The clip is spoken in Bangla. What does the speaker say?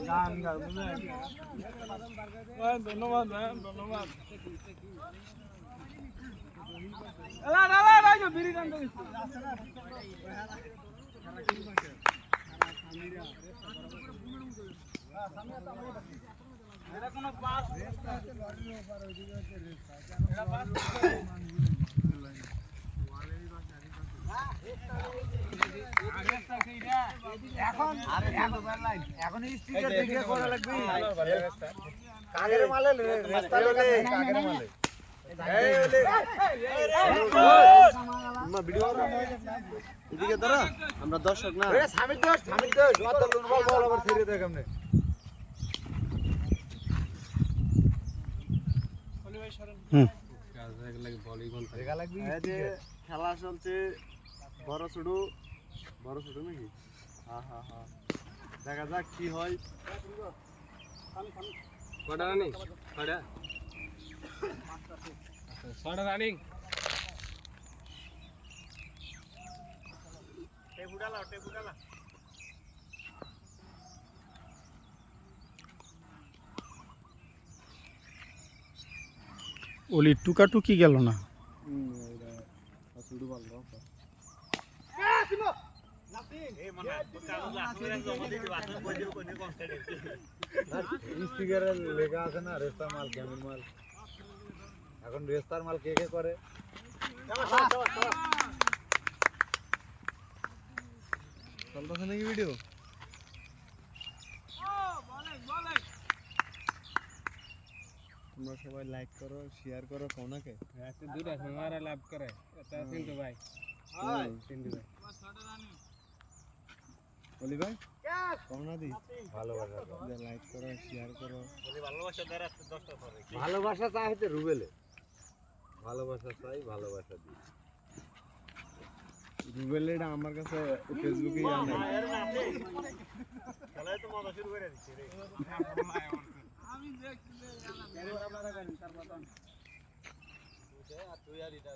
গান গান ধন্যবাদ ধন্যবাদ বিড়ি গান এখন স্টিকার দেখে করা লাগবে কাগের মালে রেস্তা লগে কাগের মালে এই ওলে মা ভিডিও এদিকে দাঁড়া আমরা দর্শক না এ সামিত দোষ যত লোন বল আবার ছেড়ে দে কেমনে বলি ভাই সরেন কাজ লাগে বলই কোন দেখা লাগবে এই যে খেলা চলছে বড় ছোট নাকি হ্যাঁ দেখা যাক কি হয় কটা রানিং ছটা রানিং টেবুডালা ওলি টুকাটুকি গেল না স্টিকারে লেখা আছে না রেস্তার মাল কেমন মাল এখন রেস্তার মাল কে করে চলতেছে নাকি ভিডিও তোমরা সবাই লাইক করো শেয়ার করো কোনাকে দুটা হমারা লাভ করে এটা কিন্তু ভাই কিন্তু ভাই বলি ভাই কোনা দি ভালোবাসা লাইক করো শেয়ার করো বলি ভালোবাসা দ্বারা 10টা করে ভালোবাসা চাইতে রুবেলে ভালোবাসা চাই ভালোবাসা দি রুবেলেটা আমার কাছে ফেসবুকে ইয়া নাই খেলায় তো মজা শুরু করে দিচ্ছে রে আমি দেখছি আপনারা গান তার কথা তুই আর এটা